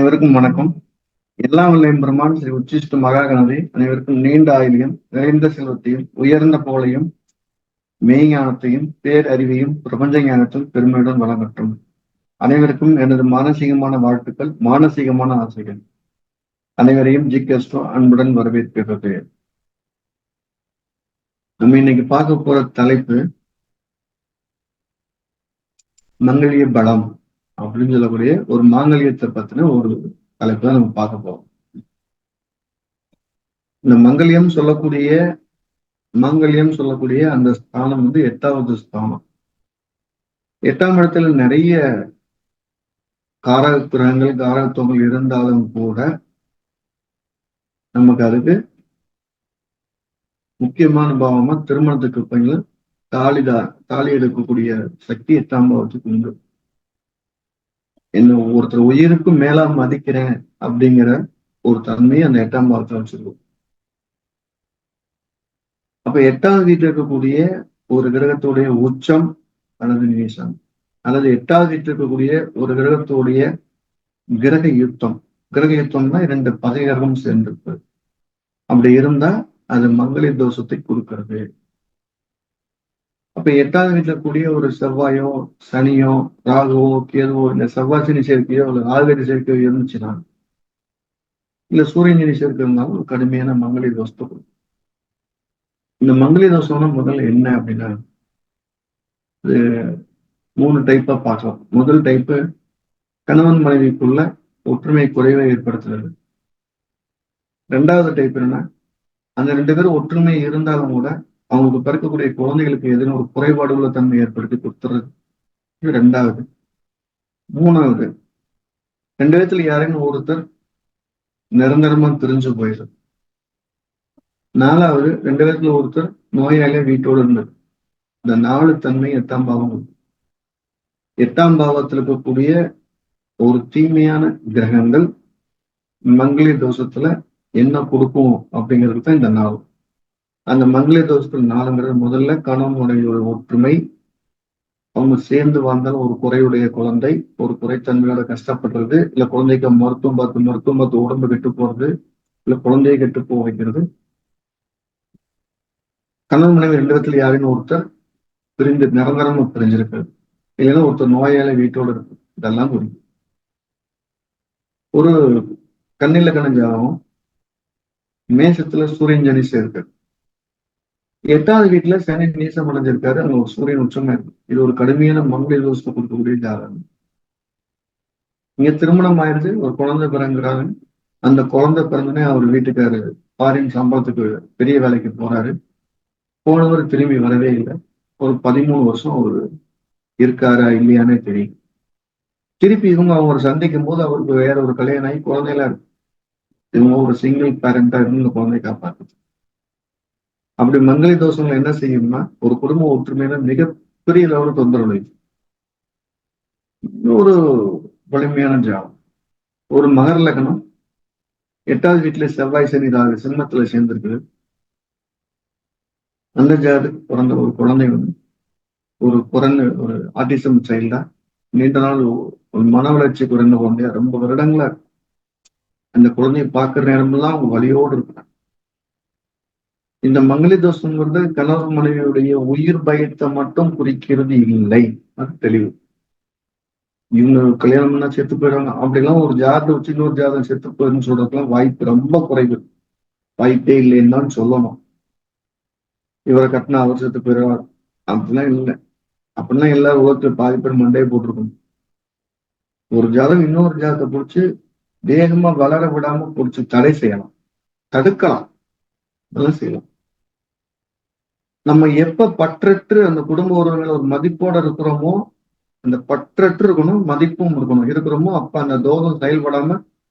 அனைவருக்கும் வணக்கம். எல்லாம் வல்ல எம்பெருமான் ஸ்ரீ உச்சிஷ்ட மகாகணபதி அனைவருக்கும் நீண்ட ஆயுளையும் நிறைந்த செல்வத்தையும் உயர்ந்த புகழையும் மெய்ஞானத்தையும் பேரறிவையும் பிரபஞ்ச ஞானத்தில் பெருமையுடன் வழங்கட்டும். அனைவருக்கும் எனது மானசீகமான வாழ்த்துக்கள், மானசீகமான ஆசைகள். அனைவரையும் ஜிகேஸ்டோ அன்புடன் வரவேற்கிறது. நம்ம இன்னைக்கு பார்க்க போற தலைப்பு மங்கல்ய பலம் அப்படின்னு சொல்லக்கூடிய ஒரு மாங்கல்யத்தை பத்தின ஒரு தலைப்பு தான் நம்ம பார்க்க போறோம். இந்த மாங்கல்யம் சொல்லக்கூடிய அந்த ஸ்தானம் வந்து 8வது ஸ்தானம். 8ஆம் இடத்துல நிறைய காரக கிரகங்கள் காரகத்துவங்கள் இருந்தாலும் கூட நமக்கு அதுக்கு முக்கியமான பாவமா திருமணத்துக்கு பையன் தாலி எடுக்கக்கூடிய சக்தி 8ஆம் பாவத்துக்கு உண்டு. என்ன ஒருத்தர் உயிருக்கும் மேலா மதிக்கிறேன் அப்படிங்கிற ஒரு தன்மையை அந்த 8ஆம் பாவத்தை வச்சிருக்கோம். அப்ப 8வது வீட்டில் இருக்கக்கூடிய ஒரு கிரகத்துடைய உச்சம் அல்லது நீசம், அல்லது 8வது வீட்டில் இருக்கக்கூடிய ஒரு கிரகத்துடைய கிரக யுத்தம்னா 2 பகை கிரகம் சேர்ந்திருப்பது. அப்படி இருந்தா அது மங்கல்ய தோஷத்தை கொடுக்கிறது. அப்ப 8வது வீட்டுல கூடிய ஒரு செவ்வாயோ சனியோ ராகுவோ கேதுவோ இல்ல செவ்வாய் சனி சேர்க்கையோ இல்ல ராகுகேது சேர்க்கையோ இருந்துச்சுன்னா, இல்ல சூரியன் சனி சேர்க்கை இருந்தாலும் ஒரு கடுமையான மங்கல்ய தோஷத்தை கொடுக்கும். இந்த மங்கல்ய தோஷம்னா முதல்ல என்ன அப்படின்னா, இது 3 டைப்பா பார்க்கலாம். முதல் டைப்பு கணவன் மனைவிக்குள்ள ஒற்றுமை குறைவை ஏற்படுத்துறது. 2வது டைப் என்னன்னா, அந்த 2 பேரும் ஒற்றுமை இருந்தாலும் கூட அவங்களுக்கு பிறக்கக்கூடிய குழந்தைகளுக்கு எதுவும் ஒரு குறைபாடு உள்ள தன்மை ஏற்படுத்தி கொடுத்துறது. இது 2வது. 3வது, 2 விதத்துல யாரையும் ஒருத்தர் நிரந்தரமா பிரிஞ்சு போயிடுது. 4வது, 2 விதத்துல ஒருத்தர் நோயாளியா வீட்டோடு இருந்தது. இந்த 4 தன்மை 8ஆம் பாவம். 8ஆம் பாவத்தில் இருக்கக்கூடிய ஒரு தீமையான கிரகங்கள் மங்கல்ய தோஷத்துல என்ன கொடுக்கும் அப்படிங்கிறது தான் இந்த 4. அந்த மங்கல்ய தோஷத்துல 4ங்கிறது முதல்ல கணவனுடைய ஒற்றுமை, அவங்க சேர்ந்து வாழ்ந்தாலும் ஒரு குறையுடைய குழந்தை, ஒரு குறைத்தன்மையோட கஷ்டப்படுறது, இல்ல குழந்தைக்கு மருத்துவம் பார்த்து உடம்பு கெட்டு போறது, இல்ல குழந்தையை கெட்டு போக வைக்கிறது. கணவன் மனைவி 2 விதத்துல யாருன்னு ஒருத்தர் பிரிந்து நிரந்தரமா பிரிஞ்சிருக்கிறது, இல்லைன்னா ஒருத்தர் நோயாளி வீட்டோட இருக்கு. இதெல்லாம் குறிக்கும். ஒரு கண்ணில கணிஞ்சாலும் மேசத்துல சூரியன் சனி சேர்க்கு. 8வது வீட்டுல சனி நீசம் அடைஞ்சிருக்காரு, அங்க ஒரு சூரியன் உச்சமா இருக்கு. இது ஒரு கடுமையான மங்கல்ய தோஷத்தை கொடுக்கக்கூடிய ஜாதகம். இங்க திருமணம் ஆயிடுச்சு, ஒரு குழந்தை பிறங்குறாரு. அந்த குழந்தை பிறந்தனே அவர் வீட்டுக்காரு ஃபாரின் சம்பளத்துக்கு பெரிய வேலைக்கு போறாரு. போனவர் திரும்பி வரவே இல்லை. ஒரு 13 வருஷம் அவரு இருக்காரா இல்லையானே தெரியும். திருப்பி இவங்க அவங்க சந்திக்கும் போது அவருக்கு வேற ஒரு கல்யாணம் ஆகி குழந்தையெல்லாம் இருக்கு. இவங்க ஒரு சிங்கிள் பேரண்டா இருந்து இந்த குழந்தைய காப்பாத்து. அப்படி மங்கல்ய தோஷங்கள் என்ன செய்யும்னா, ஒரு குடும்ப ஒற்றுமையில மிகப்பெரிய அளவில் தொந்தரவு. ஒரு வலிமையான ஜாதகம். ஒரு மகர லக்னம் 8வது வீட்டுல செவ்வாய் சனி ராகு சிம்மத்துல சேர்ந்திருக்கு. அந்த ஜாதகம் பிறந்த ஒரு குழந்தை வந்து ஒரு ஆட்டிசம் சைல்டா நீண்ட நாள் ஒரு மன வளர்ச்சி குறைந்த குழந்தையா ரொம்ப வருடங்களா அந்த குழந்தைய பார்க்கிற நேரமெல்லாம் அவங்க வலியோடு இருக்கிறாங்க. இந்த மங்கல்ய தோஷங்கிறது கணவன் மனைவியுடைய உயிர் பயத்தை மட்டும் குறிக்கிறது இல்லை, அது தெளிவு. இவங்க கல்யாணம் பண்ணா செத்து போயிடுவாங்க அப்படிலாம் ஒரு ஜாதகம் வச்சு இன்னொரு ஜாதகம் செத்து போயிருன்னு சொல்றதுக்கெல்லாம் வாய்ப்பு ரொம்ப குறைவு. வாய்ப்பே இல்லைன்னு தான் சொல்லணும். இவரை கட்டினா அவர் செத்து போயிடுவார் அப்படிலாம் இல்லை. அப்படிலாம் எல்லா உலகத்துல பாதி பேர் மண்டையை போட்டிருக்கணும். ஒரு ஜாதகம் இன்னொரு ஜாதகத்தை பிடிச்சி வேகமா வளர விடாம பிடிச்சி தடை செய்யலாம், தடுக்கலாம், அதெல்லாம் செய்யலாம். நம்ம எப்ப பற்றற்று அந்த குடும்ப உறவுகள் ஒரு மதிப்போட இருக்கிறோமோ, அந்த பற்றற்று இருக்கணும், மதிப்பும் இருக்கிறோமோ, அப்ப அந்த தோஷம் செயல்படாம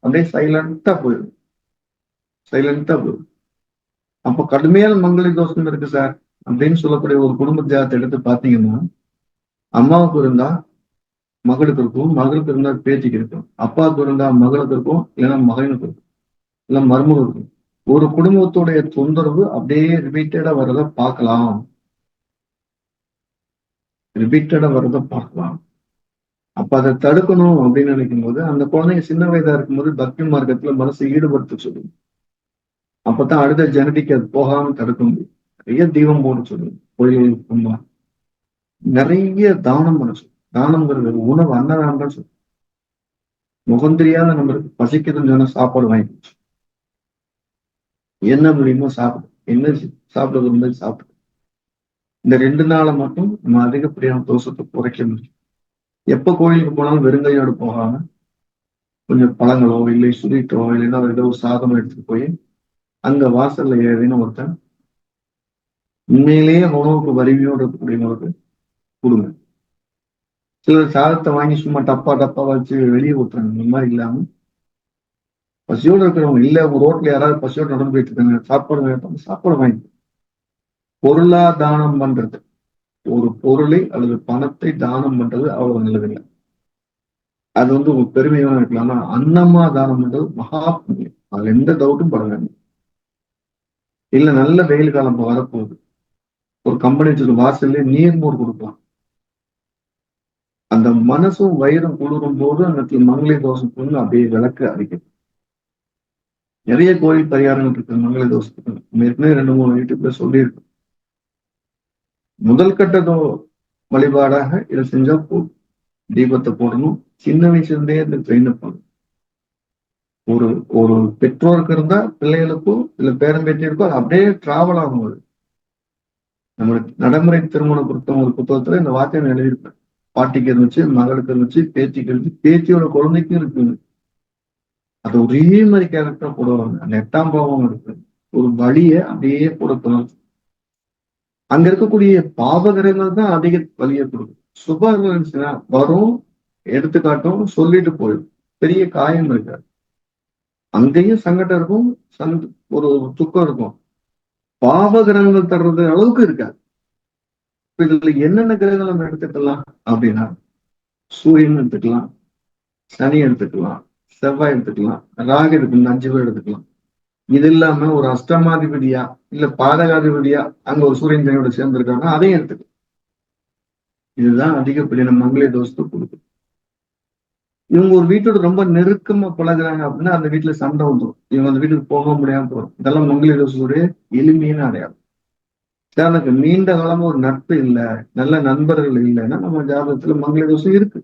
அப்படியே சைலண்டா போயிடும். அப்ப கடுமையான மங்கல்ய தோஷம் இருக்கு சார் அப்படின்னு சொல்லக்கூடிய ஒரு குடும்ப ஜாதத்தை எடுத்து பாத்தீங்கன்னா, அம்மாவுக்கு இருந்தா மகளுக்கு இருக்கும், மகளுக்கு இருந்தா பேத்திக்கு இருக்கும், அப்பாவுக்கு இருந்தா மகளுக்கு இருக்கும், இல்லைன்னா மகனுக்கு இருக்கும், இல்ல மருமகளுக்கு இருக்கும். ஒரு குடும்பத்துடைய தொந்தரவு அப்படியே ரிப்பீட்டடா வர்றதை பார்க்கலாம். அப்ப அதை தடுக்கணும் அப்படின்னு நினைக்கும் போது அந்த குழந்தைங்க சின்ன வயதா இருக்கும்போது பக்தி மார்க்கத்துல மனசை ஈடுபடுத்த சொல்லுங்க. அப்பதான் அடுத்த ஜெனடிக் அது போகாம தடுக்க முடியும். நிறைய தீபம் போட சொல்லுங்க. கோயிலுக்கு நிறைய தானம் பண்ண சொல்லுங்க. தானம்ங்கிறது உணவு அன்னதானம் தான் சொல்லுங்க. முகம் தெரியாத நம்மளுக்கு பசிக்குதுன்னு சொன்னா சாப்பாடு வாங்கி என்ன முடியுமோ சாப்பிடும். என்ன சாப்பிட விரும்பி சாப்பிடும். இந்த 2 நாளை மட்டும் நம்ம அதிகப்படியான தோஷத்தை குறைக்க முடியும். எப்ப கோயிலுக்கு போனாலும் வெறுங்கையோடு போகாம கொஞ்சம் பழங்களோ இல்லை ஸ்வீட்டோ இல்லைன்னா ஏதோ ஒரு சாதம் எடுத்துட்டு போய் அங்க வாசல்ல ஏதேனும் ஒருத்தன் உண்மையிலேயே உணவுக்கு வலிமையோடு இருக்கக்கூடியவங்களுக்கு கொடுங்க. சிலர் சாதத்தை வாங்கி சும்மா டப்பா டப்பா வச்சு வெளியே ஊத்துறாங்க. இந்த மாதிரி இல்லாம பசியோடு இருக்கிறவங்க இல்ல உங்க ரோட்ல யாராவது பசியோடு நடந்து போயிட்டு இருக்காங்க சாப்பாடு வேண்டாம் சாப்பாடு வாங்கி பொருளா தானம் பண்றது ஒரு பொருளை அல்லது பணத்தை தானம் பண்றது அவ்வளவு நல்லதில்லை. அது ஒரு பெருமையான இருக்கலாம். ஆனா அன்னமா தானம் பண்றது மகா புண்ணியம். அதுல எந்த டவுட்டும் பட வேண்டாம். இல்ல நல்ல வெயில் காலம் வரப்போகுது. ஒரு கம்பெனி வாசல்ல நீர்மோர் கொடுக்கலாம். அந்த மனசும் வயிறும் குளிரும் போது அந்த மங்கள தோஷம் கொண்டு அப்படியே விளக்கு அடிக்கும். நிறைய கோயில் பரிகாரங்கள் இருக்கு மங்கள தோஷத்துக்கு. ஏற்கனவே 2-3 யூடியூப்ல சொல்லியிருக்கு. முதல் கட்ட வழிபாடாக இதை செஞ்சா போதும். தீபத்தை போடணும். சின்ன வயசுல இருந்தே இந்த ட்ரெயின் பண்ணணும். ஒரு ஒரு பெற்றோருக்கு இருந்தா பிள்ளைகளுக்கும் இல்ல பேரம்பேற்றிருக்கோ அது அப்படியே டிராவல் ஆகும். அது நம்மளுக்கு நடைமுறை திருமணம் கொடுத்த ஒரு புத்தகத்துல இந்த வார்த்தையை நான் எழுதியிருப்பேன். பாட்டிக்கு இருந்துச்சு, மகளுக்கு இருந்துச்சு, பேத்திக்கு இருந்துச்சு, பேத்தியோட குழந்தைக்கும் இருக்குங்க. அது ஒரே மாதிரி கேரக்டரா போடுவாங்க. அந்த 8ஆம் பாவம் இருக்கு. ஒரு வழிய அப்படியே கொடுக்கணும். அங்க இருக்கக்கூடிய பாவகரங்கள் தான் அதிக வலியை கொடுக்கும். சுபம் இருந்துச்சுன்னா வரும், எடுத்துக்காட்டும், சொல்லிட்டு போயிடும். பெரிய காயம் இருக்காது. அங்கேயும் சங்கடம் இருக்கும், ஒரு துக்கம் இருக்கும். பாவ கிரகங்கள் தர்றது அளவுக்கு இருக்காது. இதுல என்னென்ன கிரகங்கள் நம்ம எடுத்துக்கலாம் அப்படின்னா சூரியன் எடுத்துக்கலாம், சனி எடுத்துக்கலாம், செவ்வாய் எடுத்துக்கலாம், ராகு இருக்கு 5 பேர் எடுத்துக்கலாம். இது இல்லாம ஒரு அஷ்டமாதிபதியா இல்ல பாதகாதிபதியா அங்க ஒரு சூரியன் சனியோட சேர்ந்திருக்காங்க, அதையும் எடுத்துக்கலாம். இதுதான் அதிகப்படியான மங்கள தோஷத்தை கொடுக்கும். இவங்க ஒரு வீட்டோட ரொம்ப நெருக்கமா பழகுறாங்க அப்படின்னா அந்த வீட்டுல சண்டை வந்துடும். இவங்க அந்த வீட்டுக்கு போக முடியாம போறோம். இதெல்லாம் மங்கள தோஷத்துடைய எளிமையான அடையாளம். எனக்கு நீண்ட காலமா ஒரு நட்பு இல்லை, நல்ல நண்பர்கள் இல்லைன்னா நம்ம ஜாதகத்துல மங்கள தோஷம் இருக்கு.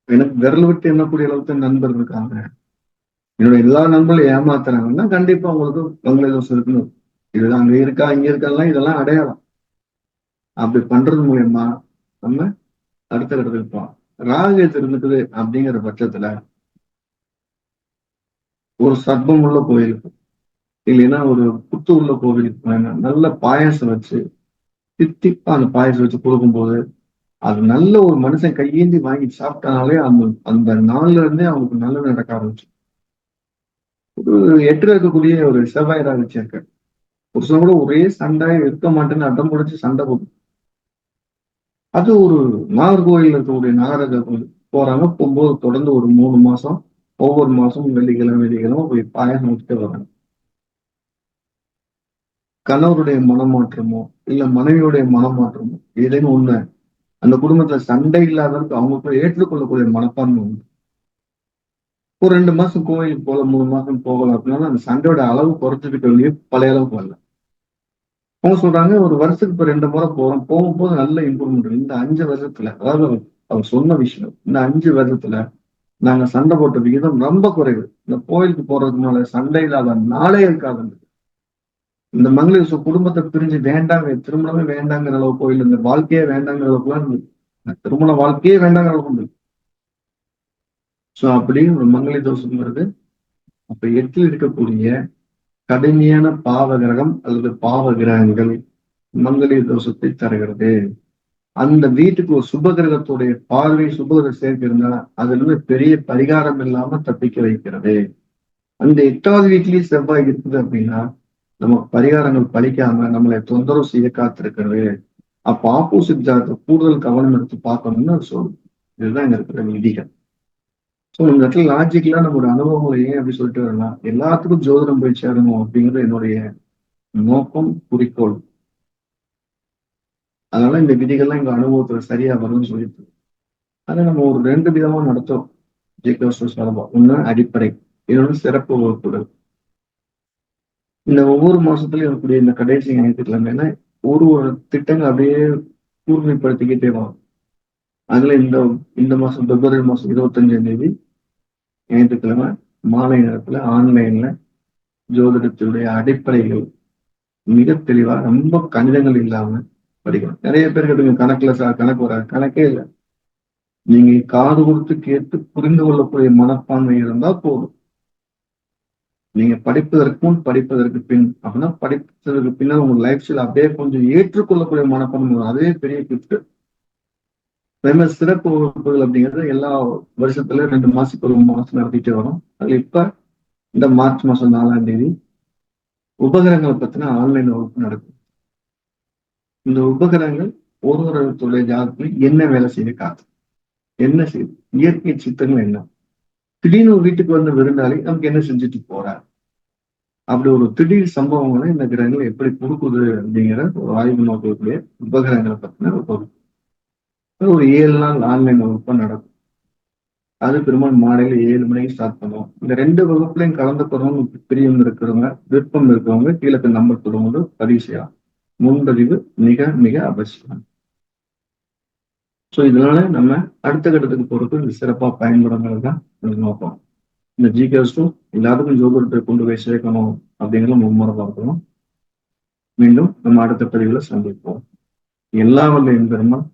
எனக்கு விரல் விட்டு எண்ணக்கூடிய அளவுக்கு நண்பர் இருக்காங்க, என்னோட எல்லா நண்பர்களும் ஏமாத்துறாங்கன்னா கண்டிப்பா உங்களுக்கு மங்கள தோஷம் இருக்குன்னு. இதுதான் அங்க இருக்கா இங்க இருக்கலாம் இதெல்லாம் அடையாளம். அப்படி பண்றது மூலியமா நம்ம அடுத்த கட்டத்துக்கு போவோம். ராகு இருந்துக்குது அப்படிங்கிற பட்சத்துல ஒரு சர்ப்பம் உள்ள கோயிலுக்கு இல்லைன்னா ஒரு புத்து உள்ள கோவிலுக்கு நல்ல பாயாசம் வச்சு தித்திப்பா அந்த பாயாசம் வச்சு கொடுக்கும்போது அது நல்ல ஒரு மனுஷன் கையேந்தி வாங்கி சாப்பிட்டனாலே அந்த அந்த நாள்ல இருந்தே அவங்களுக்கு நல்லது நடக்க ஆரம்பிச்சு. ஒரு 8 இருக்கக்கூடிய ஒரு செவ்வாய் ராகு சேர்க்க ஒரு சில கூட ஒரே சண்டை இருக்க மாட்டேன்னு அடம் பிடிச்சு சண்டை போடும். அது ஒரு நாகர்கோவில் இருக்கக்கூடிய நாகராஜா கோயில் போறாங்க. போகும்போது தொடர்ந்து ஒரு 3 மாசம் ஒவ்வொரு மாசமும் வெள்ளிக்கிழமை போய் பாயாசம் வச்சுட்டு வராங்க. கணவருடைய மனமாற்றமோ இல்ல மனைவியுடைய மனமாற்றமோ ஏதேனும் ஒண்ணு அந்த குடும்பத்துல சண்டை இல்லாதவருக்கு அவங்களுக்கு ஏற்றுக்கொள்ளக்கூடிய மனப்பான்மை உண்டு. ஒரு 2 மாசம் கோயிலுக்கு போல 3 மாசம் போகலாம் அப்படின்னா அந்த சண்டையோட அளவு குறைச்சிட்டு வெளியே பழைய அளவுக்கு வரல. அவங்க சொல்றாங்க ஒரு வருஷத்துக்கு இப்ப 2 முறை போறோம், போகும்போது நல்ல இம்ப்ரூவ்மெண்ட். இந்த 5 வருஷத்துல அதாவது அவர் சொன்ன விஷயம் இந்த 5 வருஷத்துல நாங்க சண்டை போட்ட விகிதம் ரொம்ப குறைவு. இந்த கோயிலுக்கு போறதுனால சண்டை இல்லாத நாளே இருக்காது. இந்த மங்கள குடும்பத்தை பிரிஞ்சு வேண்டாங்க திருமணமே வேண்டாங்கிற அளவு கோயில் இந்த வாழ்க்கையே வேண்டாங்கிற அளவுக்குலாம் திருமண வாழ்க்கையே வேண்டாங்கிற அளவுக்கு உண்டு. சோ அப்படின்னு ஒரு மங்கள தோஷங்கிறது அப்ப 8ல் இருக்கக்கூடிய கடுமையான பாவ கிரகம் அல்லது பாவ கிரகங்கள் மங்கள தோஷத்தை தருகிறது. அந்த வீட்டுக்கு ஒரு சுப கிரகத்துடைய பார்வை சுபகிரக சேர்க்கை இருந்தா அதுல இருந்து பெரிய பரிகாரம் இல்லாம தப்பிக்க வைக்கிறது. அந்த 8வது வீட்லயும் செவ்வாய் இருக்குது அப்படின்னா நம்ம பரிகாரங்கள் பழிக்காம நம்மளை தொந்தரவு செய்ய காத்திருக்கிறது. அப்ப ஆப்போசிட் ஜாதகத்தை கூடுதல் கவனம் எடுத்து பார்க்கணும்னு அது சொல்லுது. இதுதான் இங்க இருக்கிற விதிகள். ஸோ இந்த இடத்துல லாஜிக்கலா நம்மளோட அனுபவங்களை ஏன் அப்படி சொல்லிட்டு வரலாம், எல்லாத்துக்கும் ஜோதிடம் போய் சேரணும் அப்படிங்கிறது என்னுடைய நோக்கம் குறிக்கோள். அதனால இந்த விதிகள்லாம் எங்க அனுபவத்துல சரியா வரும்னு சொல்லிட்டு அதை நம்ம ஒரு 2 விதமா நடத்துறோம். ஜேகேஎஸ்எஸ் சார்பா. ஒண்ணு அடிப்படை, இன்னொன்னு சிறப்பு வகுப்புகள். இந்த ஒவ்வொரு மாசத்துலயும் இருக்கக்கூடிய இந்த கடைசி ஞாயிற்றுக்கிழமையில ஒரு ஒரு திட்டங்கள் அப்படியே கூர்மைப்படுத்திக்கிட்டே வரும். அதுல இந்த இந்த மாசம் பிப்ரவரி மாசம் 25ஆம் தேதி ஞாயிற்றுக்கிழமை மாலை நேரத்துல ஆன்லைன்ல ஜோதிடத்தினுடைய அடிப்படைகள் மிக தெளிவா, ரொம்ப கணிதங்கள் இல்லாம படிக்கணும். நிறைய பேர் கேட்டுங்க, கணக்குல கணக்கு வராது. கணக்கே இல்லை. நீங்க காது கொடுத்து கேட்டு புரிந்து கொள்ளக்கூடிய மனப்பான்மை இருந்தா போதும். நீங்க படிப்பதற்கும் படிப்பதற்கு பின் அப்படின்னா படிப்பதற்கு பின்னால் உங்க லைஃப் ஸ்டைல் அப்படியே கொஞ்சம் ஏற்றுக்கொள்ளக்கூடிய மனப்பான்மை வரும். அதே பெரிய கிஃப்ட். அதே மாதிரி சிறப்பு வகுப்புகள் அப்படிங்கிறது எல்லா வருஷத்துல 2 மாசத்துக்கு ஒரு மாசம் நடத்திட்டே வரும். அது இப்ப இந்த மார்ச் மாசம் 4ஆம் தேதி உபகரணங்களை பத்தின ஆன்லைன் வகுப்பு நடக்கும். இந்த உபகரணங்கள் ஒருவருடைய ஜாதகத்தில் என்ன வேலை செய்து காத்து, என்ன செய்யுது, இயற்கை சித்தங்கள் என்ன, திடீர்னு வீட்டுக்கு வந்து விருந்தாளி நமக்கு என்ன செஞ்சுட்டு போறார், அப்படி ஒரு திடீர் சம்பவங்களை இந்த கிரகங்கள் எப்படி கொடுக்குது அப்படிங்கிற ஒரு ஆய்வு நோக்கக்கூடிய உபகரணங்களை பத்தின ஒரு வகுப்பு. ஒரு 7 நாள் ஆன்லைன் வகுப்பு நடக்கும். அது பெரும்பாலும் மாலையில 7 மணிக்கு ஸ்டார்ட் பண்ணுவோம். இந்த 2 வகுப்புலையும் கலந்துக்கிறவங்க பிரியம் இருக்கிறவங்க, விருப்பம் இருக்கிறவங்க கீழே நம்பர் தொடர்ந்து பதிவு செய்யலாம். முன்பதிவு மிக மிக அவசியம். ஸோ இதனால நம்ம அடுத்த கட்டத்துக்கு போறதுக்கு இது சிறப்பா பயன்படுங்கிறது தான் நோக்கம். இந்த ஜிகேஎஸும் எல்லாத்துக்கும் ஜோதிடத்தை கொண்டு போய் சேர்க்கணும் அப்படிங்கிற மும்முறை பார்க்கணும். மீண்டும் நம்ம அடுத்த பதிவுல சந்திப்போம். எல்லா வல்ல பெருமாள்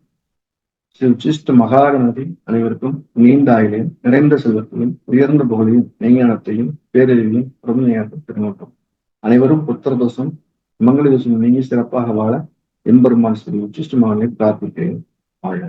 ஸ்ரீ உச்சிஷ்ட மகாகணபதி அனைவருக்கும் நீண்ட ஆயுளையும், நிறைந்த செல்வத்தையும், உயர்ந்த புகழையும், மெய்ஞானத்தையும், பேரறிவையும் பிரபஞ்சத்தையும் பெருமாட்டம். அனைவரும் புத்திர தோஷம், மங்கள தோஷம் நீங்கி சிறப்பாக வாழ எம்பெருமான் ஸ்ரீ உச்சிஷ்ட மகானை பிரார்த்திக்கிறேன். வாழ